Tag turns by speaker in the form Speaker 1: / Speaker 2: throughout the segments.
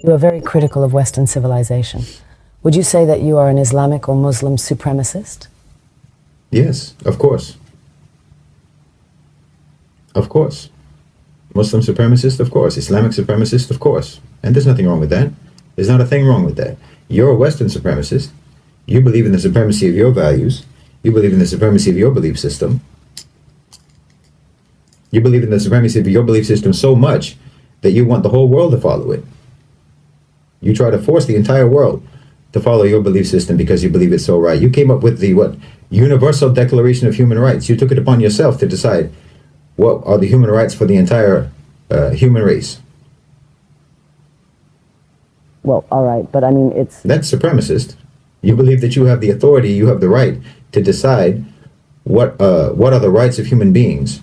Speaker 1: You are very critical of Western civilization. Would you say that you are an Islamic or Muslim supremacist?
Speaker 2: Yes, of course. Of course. Muslim supremacist, of course. Islamic supremacist, of course. And there's nothing wrong with that. There's not a thing wrong with that. You're a Western supremacist. You believe in the supremacy of your values. You believe in the supremacy of your belief system. You believe in the supremacy of your belief system so much that you want the whole world to follow it. You try to force the entire world to follow your belief system because you believe it's so right. You came up with the Universal Declaration of Human Rights. You took it upon yourself to decide what are the human rights for the entire human race.
Speaker 1: Well, all right, but I mean,
Speaker 2: That's supremacist. You believe that you have the authority, you have the right to decide what are the rights of human beings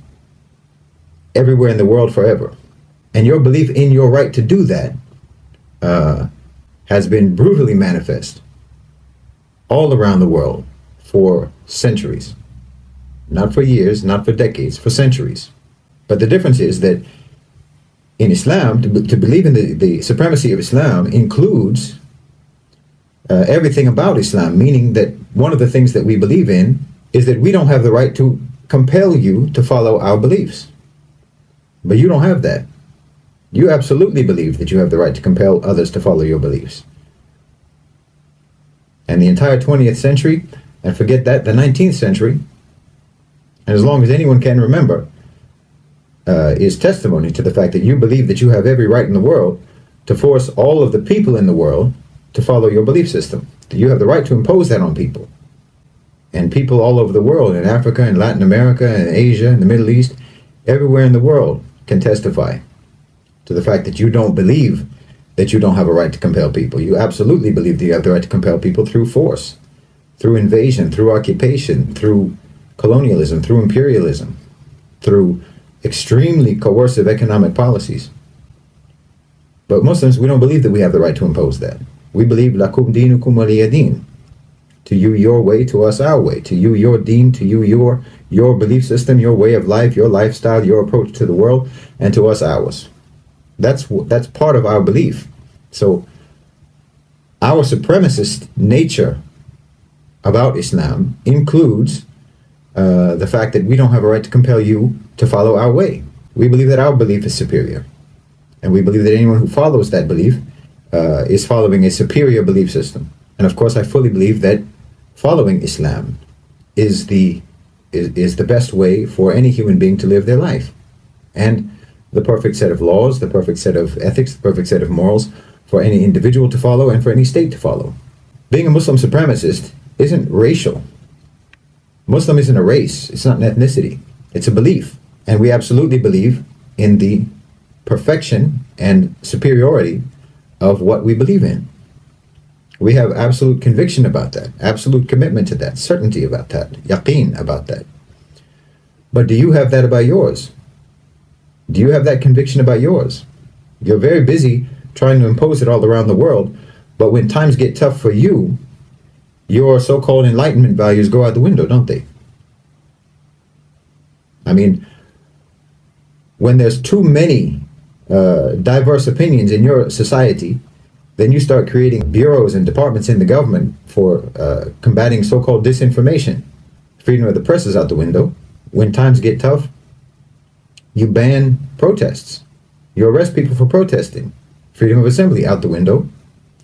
Speaker 2: everywhere in the world forever. And your belief in your right to do that has been brutally manifest all around the world for centuries. Not for years, not for decades, for centuries. But the difference is that in Islam, to believe in the supremacy of Islam includes everything about Islam, meaning that one of the things that we believe in is that we don't have the right to compel you to follow our beliefs. But you don't have that. You absolutely believe that you have the right to compel others to follow your beliefs. And the entire 20th century, and forget that, the 19th century, and as long as anyone can remember, is testimony to the fact that you believe that you have every right in the world to force all of the people in the world to follow your belief system. That you have the right to impose that on people. And people all over the world, in Africa, in Latin America, in Asia, in the Middle East, everywhere in the world can testify to the fact that you don't believe that you don't have a right to compel people. You absolutely believe that you have the right to compel people through force, through invasion, through occupation, through colonialism, through imperialism, through extremely coercive economic policies. But Muslims, we don't believe that we have the right to impose that. We believe lakum dinukum waliya din. To you your way, to us our way. To you your deen, to you your belief system, your way of life, your lifestyle, your approach to the world, and to us ours. That's part of our belief. So our supremacist nature about Islam includes the fact that we don't have a right to compel you to follow our way. We believe that our belief is superior. And we believe that anyone who follows that belief is following a superior belief system. And of course, I fully believe that following Islam is the best way for any human being to live their life. And the perfect set of laws, the perfect set of ethics, the perfect set of morals for any individual to follow and for any state to follow. Being a Muslim supremacist isn't racial. Muslim isn't a race, it's not an ethnicity, it's a belief. And we absolutely believe in the perfection and superiority of what we believe in. We have absolute conviction about that, absolute commitment to that, certainty about that, yaqeen about that. But do you have that about yours? Do you have that conviction about yours? You're very busy trying to impose it all around the world, but when times get tough for you, your so-called enlightenment values go out the window, don't they? I mean, when there's too many diverse opinions in your society, then you start creating bureaus and departments in the government for combating so-called disinformation. Freedom of the press is out the window. When times get tough, you ban protests. You arrest people for protesting. Freedom of assembly out the window.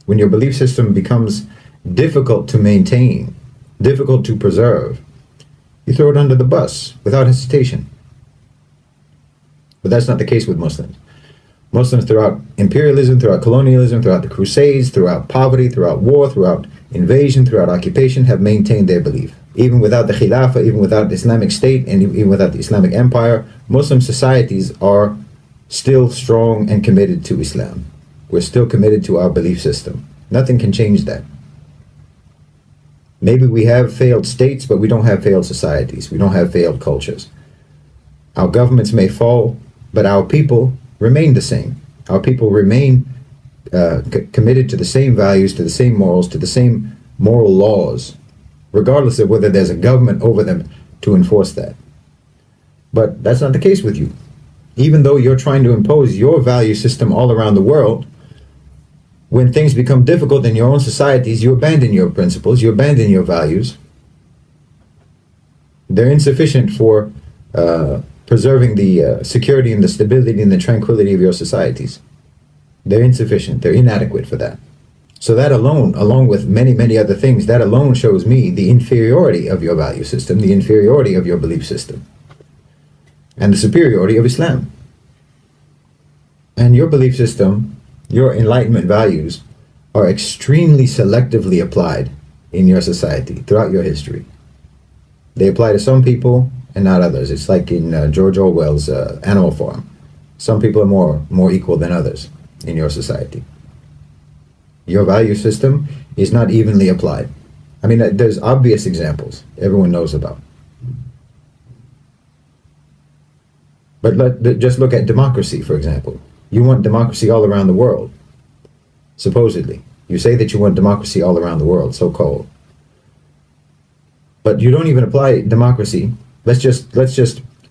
Speaker 2: When your belief system becomes difficult to maintain, difficult to preserve, you throw it under the bus without hesitation. But that's not the case with Muslims. Muslims throughout imperialism, throughout colonialism, throughout the Crusades, throughout poverty, throughout war, throughout invasion, throughout occupation, have maintained their belief. Even without the Khilafah, even without the Islamic State, and even without the Islamic Empire, Muslim societies are still strong and committed to Islam. We're still committed to our belief system. Nothing can change that. Maybe we have failed states, but we don't have failed societies. We don't have failed cultures. Our governments may fall, but our people remain the same. Our people remain committed to the same values, to the same morals, to the same moral laws, regardless of whether there's a government over them to enforce that. But that's not the case with you. Even though you're trying to impose your value system all around the world, when things become difficult in your own societies, you abandon your principles, you abandon your values. They're insufficient for preserving the security and the stability and the tranquility of your societies. They're insufficient. They're inadequate for that. So that alone, along with many, many other things, that alone shows me the inferiority of your value system, the inferiority of your belief system, and the superiority of Islam. And your belief system, your Enlightenment values, are extremely selectively applied in your society throughout your history. They apply to some people and not others. It's like in George Orwell's Animal Farm. Some people are more equal than others in your society. Your value system is not evenly applied. I mean, there's obvious examples everyone knows about. But just look at democracy, for example. You want democracy all around the world, supposedly. You say that you want democracy all around the world, so-called. But you don't even apply democracy. Let's just,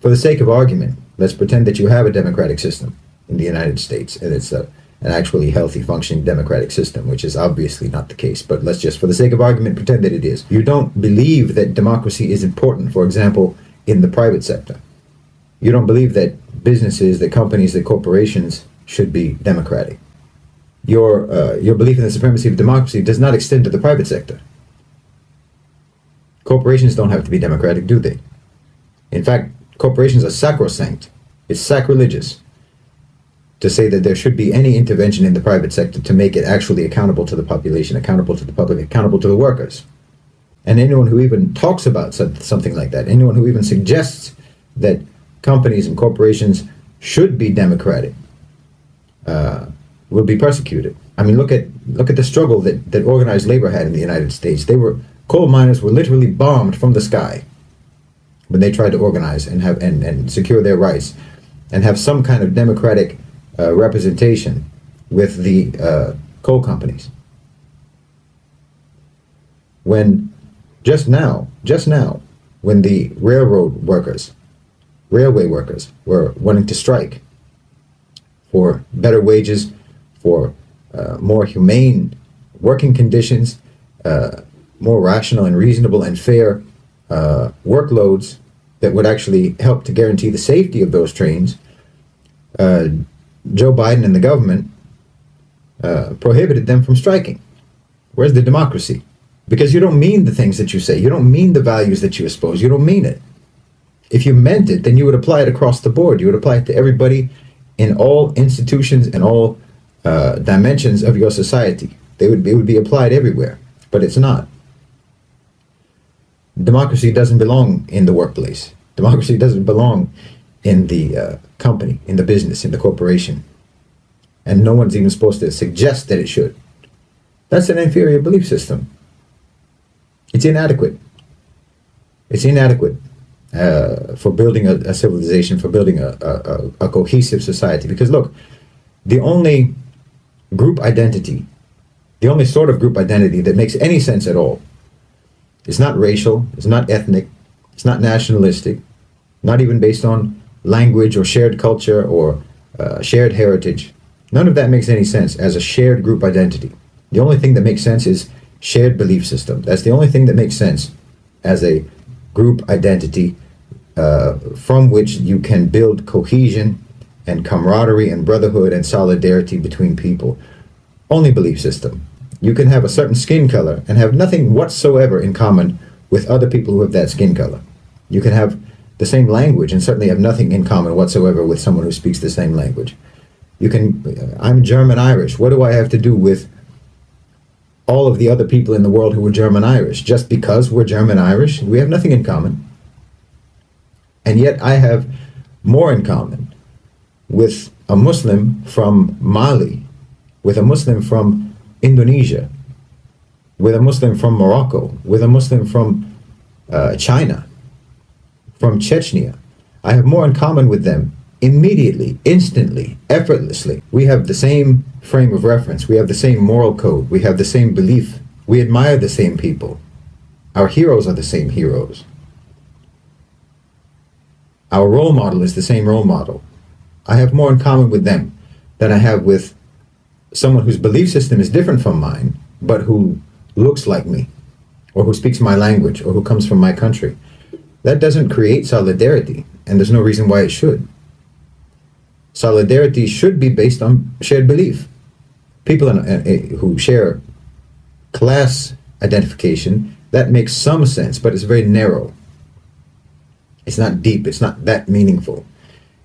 Speaker 2: for the sake of argument, let's pretend that you have a democratic system in the United States, and it's an actually healthy, functioning democratic system, which is obviously not the case. But let's just, for the sake of argument, pretend that it is. You don't believe that democracy is important, for example, in the private sector. You don't believe that businesses, that companies, that corporations should be democratic. Your belief in the supremacy of democracy does not extend to the private sector. Corporations don't have to be democratic, do they? In fact, corporations are sacrosanct. It's sacrilegious to say that there should be any intervention in the private sector to make it actually accountable to the population, accountable to the public, accountable to the workers. And anyone who even talks about something like that, anyone who even suggests that companies and corporations should be democratic, will be persecuted. I mean, look at the struggle that organized labor had in the United States. Coal miners were literally bombed from the sky when they tried to organize and secure their rights and have some kind of democratic representation with the coal companies. When just now, when the railway workers were wanting to strike for better wages, for more humane working conditions, more rational and reasonable and fair workloads that would actually help to guarantee the safety of those trains, Joe Biden and the government prohibited them from striking. Where's the democracy? Because you don't mean the things that you say. You don't mean the values that you espouse. You don't mean it. If you meant it, then you would apply it across the board. You would apply it to everybody in all institutions and all dimensions of your society. It would be applied everywhere, but it's not. Democracy doesn't belong in the workplace. Democracy doesn't belong in the company, in the business, in the corporation. And no one's even supposed to suggest that it should. That's an inferior belief system. It's inadequate. It's inadequate for building a civilization, for building a cohesive society. Because look, the only group identity, the only sort of group identity that makes any sense at all, it's not racial, it's not ethnic, it's not nationalistic, not even based on language or shared culture or shared heritage. None of that makes any sense as a shared group identity. The only thing that makes sense is shared belief system. That's the only thing that makes sense as a group identity from which you can build cohesion and camaraderie and brotherhood and solidarity between people. Only belief system. You can have a certain skin color and have nothing whatsoever in common with other people who have that skin color. You can have the same language and certainly have nothing in common whatsoever with someone who speaks the same language. You can, I'm German Irish. What do I have to do with all of the other people in the world who are German Irish? Just because we're German Irish, we have nothing in common. And yet I have more in common with a Muslim from Mali, with a Muslim from Indonesia, with a Muslim from Morocco, with a Muslim from China, from Chechnya. I have more in common with them immediately, instantly, effortlessly. We have the same frame of reference. We have the same moral code. We have the same belief. We admire the same people. Our heroes are the same heroes. Our role model is the same role model. I have more in common with them than I have with someone whose belief system is different from mine, but who looks like me, or who speaks my language, or who comes from my country. That doesn't create solidarity, and there's no reason why it should. Solidarity should be based on shared belief. People who share class identification, that makes some sense, but it's very narrow. It's not deep, it's not that meaningful.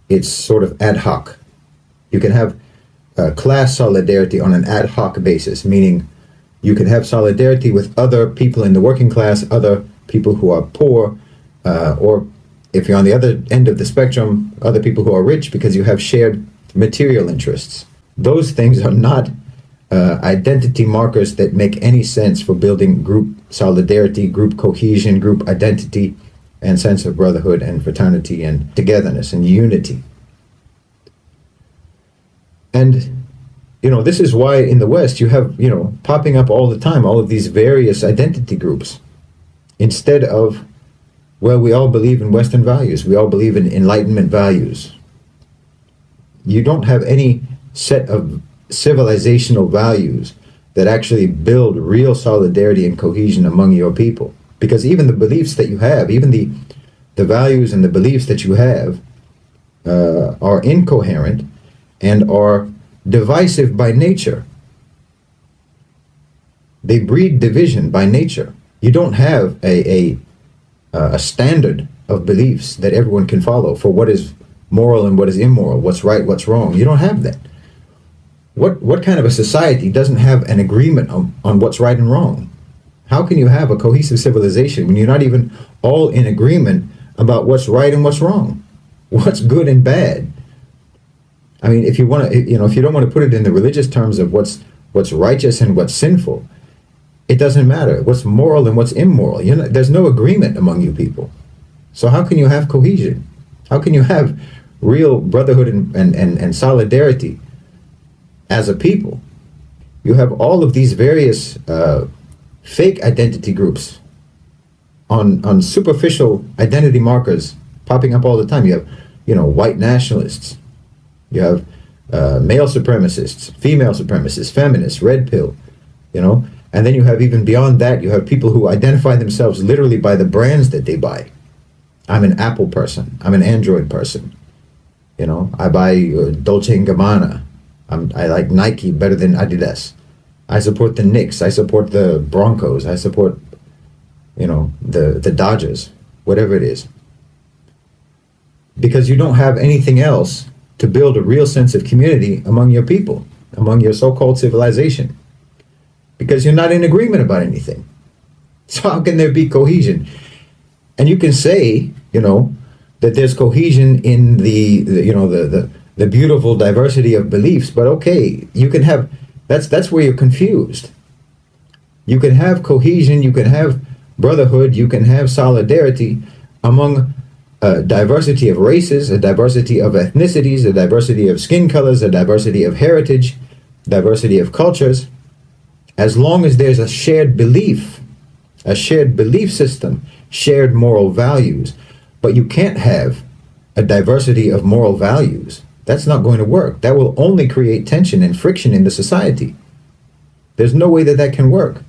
Speaker 2: It's sort of ad hoc. You can have class solidarity on an ad hoc basis, meaning you can have solidarity with other people in the working class, other people who are poor, or if you're on the other end of the spectrum, other people who are rich, because you have shared material interests. Those things are not identity markers that make any sense for building group solidarity, group cohesion, group identity, and sense of brotherhood and fraternity and togetherness and unity. And, this is why in the West you have, popping up all the time, all of these various identity groups, instead of, well, we all believe in Western values. We all believe in Enlightenment values. You don't have any set of civilizational values that actually build real solidarity and cohesion among your people. Because even the beliefs that you have, even the values and the beliefs that you have are incoherent and are divisive by nature. They breed division by nature. You don't have a standard of beliefs that everyone can follow for what is moral and what is immoral, what's right, what's wrong. You don't have that. What kind of a society doesn't have an agreement on what's right and wrong? How can you have a cohesive civilization when you're not even all in agreement about what's right and what's wrong, what's good and bad? I mean, if you want to, if you don't want to put it in the religious terms of what's righteous and what's sinful, it doesn't matter. What's moral and what's immoral? There's no agreement among you people. So how can you have cohesion? How can you have real brotherhood and solidarity as a people? You have all of these various fake identity groups on superficial identity markers popping up all the time. You have, white nationalists. You have male supremacists, female supremacists, feminists, red pill, and then you have, even beyond that, you have people who identify themselves literally by the brands that they buy. I'm an Apple person. I'm an Android person. I buy Dolce & Gabbana. I like Nike better than Adidas. I support the Knicks. I support the Broncos. I support, the Dodgers, whatever it is. Because you don't have anything else to build a real sense of community among your people, among your so-called civilization. Because you're not in agreement about anything. So how can there be cohesion? And you can say, that there's cohesion in the beautiful diversity of beliefs, but okay, you can have, that's where you're confused. You can have cohesion, you can have brotherhood, you can have solidarity among a diversity of races, a diversity of ethnicities, a diversity of skin colors, a diversity of heritage, diversity of cultures, as long as there's a shared belief system, shared moral values. But you can't have a diversity of moral values. That's not going to work. That will only create tension and friction in the society. There's no way that can work.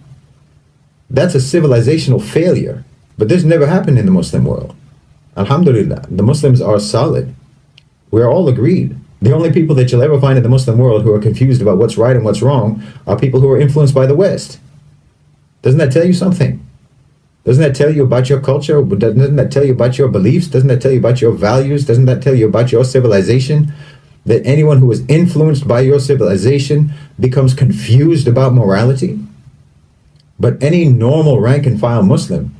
Speaker 2: That's a civilizational failure. But this never happened in the Muslim world. Alhamdulillah, the Muslims are solid. We're all agreed. The only people that you'll ever find in the Muslim world who are confused about what's right and what's wrong are people who are influenced by the West. Doesn't that tell you something? Doesn't that tell you about your culture? Doesn't that tell you about your beliefs? Doesn't that tell you about your values? Doesn't that tell you about your civilization? That anyone who is influenced by your civilization becomes confused about morality? But any normal rank and file Muslim,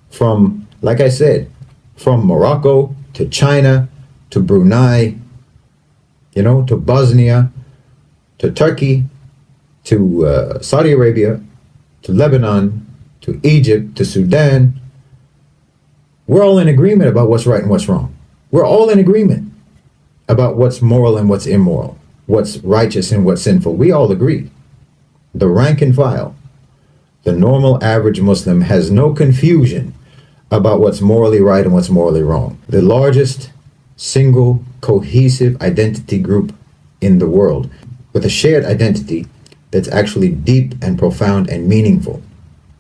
Speaker 2: from, like I said, from Morocco to China to Brunei, to Bosnia, to Turkey, to Saudi Arabia, to Lebanon, to Egypt, to Sudan, we're all in agreement about what's right and what's wrong. We're all in agreement about what's moral and what's immoral, what's righteous and what's sinful. We all agree. The rank and file, the normal average Muslim has no confusion about what's morally right and what's morally wrong. The largest single cohesive identity group in the world with a shared identity that's actually deep and profound and meaningful.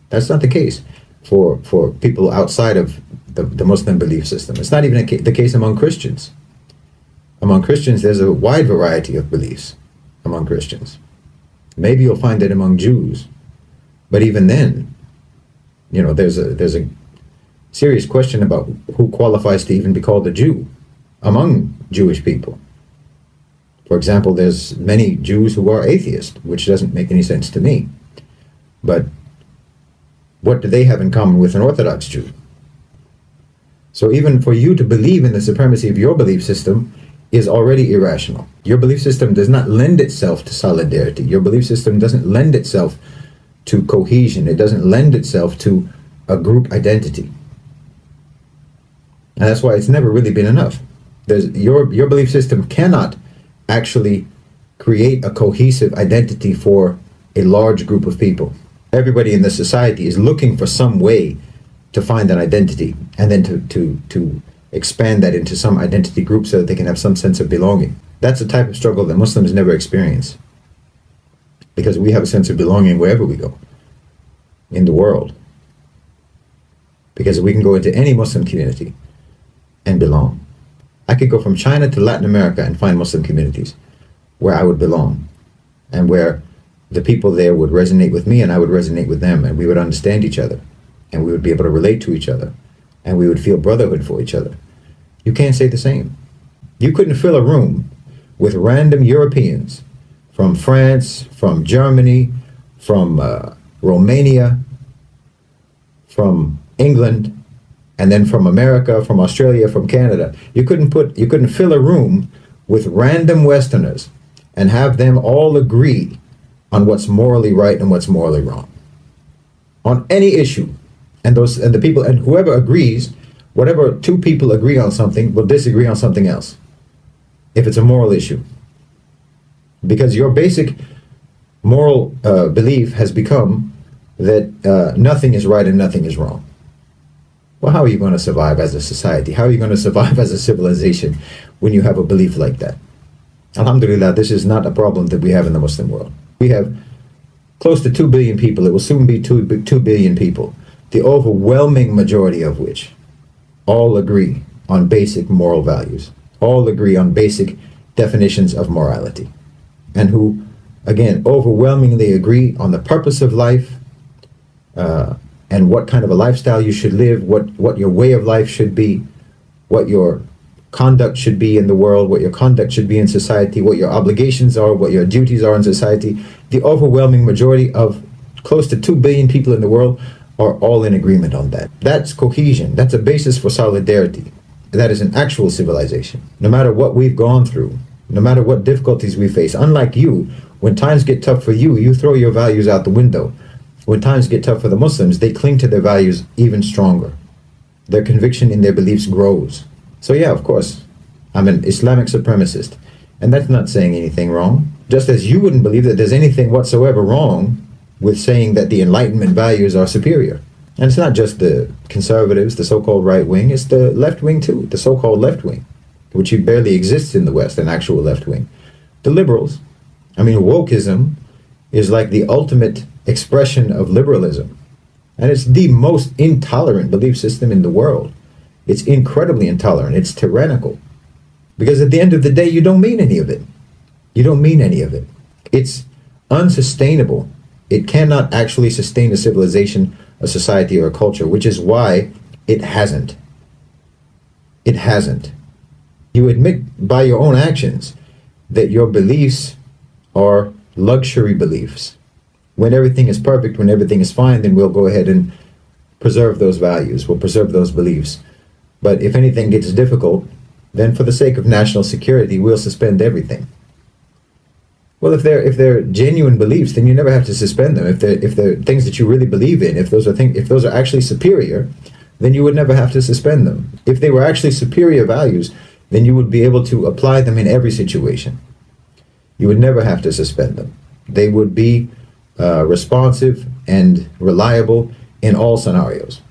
Speaker 2: That's not the case for people outside of the Muslim belief system. It's not even the case among Christians. Among Christians, there's a wide variety of beliefs among Christians. Maybe you'll find it among Jews, but even then, you know, there's a serious question about who qualifies to even be called a Jew among Jewish people. For example, there's many Jews who are atheists, which doesn't make any sense to me. But what do they have in common with an Orthodox Jew? So even for you to believe in the supremacy of your belief system is already irrational. Your belief system does not lend itself to solidarity. Your belief system doesn't lend itself to cohesion. It doesn't lend itself to a group identity. And that's why it's never really been enough. Your belief system cannot actually create a cohesive identity for a large group of people. Everybody in the society is looking for some way to find an identity and then to expand that into some identity group so that they can have some sense of belonging. That's a type of struggle that Muslims never experience, because we have a sense of belonging wherever we go in the world. Because we can go into any Muslim community and belong. I could go from China to Latin America and find Muslim communities where I would belong, and where the people there would resonate with me and I would resonate with them, and we would understand each other, and we would be able to relate to each other, and we would feel brotherhood for each other. You can't say the same. You couldn't fill a room with random Europeans from France, from Germany, from Romania, from England, and then from America, from Australia, from Canada. You couldn't fill a room with random Westerners and have them all agree on what's morally right and what's morally wrong on any issue. And whoever agrees, whatever two people agree on something, will disagree on something else if it's a moral issue. Because your basic moral belief has become that nothing is right and nothing is wrong. Well, how are you going to survive as a society? How are you going to survive as a civilization when you have a belief like that? Alhamdulillah, this is not a problem that we have in the Muslim world. We have close to 2 billion people. It will soon be 2 billion people, the overwhelming majority of which all agree on basic moral values, all agree on basic definitions of morality, and who, again, overwhelmingly agree on the purpose of life, and what kind of a lifestyle you should live, what your way of life should be, what your conduct should be in the world, what your conduct should be in society, what your obligations are, what your duties are in society. The overwhelming majority of close to 2 billion people in the world are all in agreement on that. That's cohesion. That's a basis for solidarity. That is an actual civilization. No matter what we've gone through, no matter what difficulties we face, unlike you, when times get tough for you, you throw your values out the window. When times get tough for the Muslims, they cling to their values even stronger. Their conviction in their beliefs grows. So yeah, of course, I'm an Islamic supremacist, and that's not saying anything wrong. Just as you wouldn't believe that there's anything whatsoever wrong with saying that the Enlightenment values are superior. And it's not just the conservatives, the so-called right wing, it's the left wing too, the so-called left wing, which barely exists in the West, an actual left wing. The liberals, I mean, wokeism is like the ultimate expression of liberalism. And it's the most intolerant belief system in the world. It's incredibly intolerant. It's tyrannical. Because at the end of the day, you don't mean any of it. You don't mean any of it. It's unsustainable. It cannot actually sustain a civilization, a society, or a culture, which is why it hasn't. It hasn't. You admit by your own actions that your beliefs are luxury beliefs. When everything is perfect, when everything is fine, then we'll go ahead and preserve those values. We'll preserve those beliefs. But if anything gets difficult, then for the sake of national security, we'll suspend everything. Well, if they're genuine beliefs, then you never have to suspend them. If they're things that you really believe in, if those are actually superior, then you would never have to suspend them. If they were actually superior values, then you would be able to apply them in every situation. You would never have to suspend them. They would be responsive and reliable in all scenarios.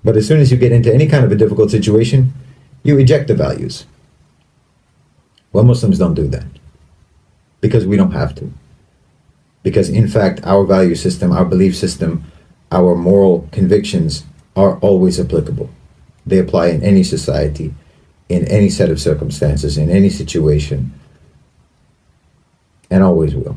Speaker 2: But as soon as you get into any kind of a difficult situation, you eject the values. Well, Muslims don't do that. because we don't have to. Because in fact, our value system, our belief system, our moral convictions are always applicable. They apply in any society, in any set of circumstances, in any situation, and always will.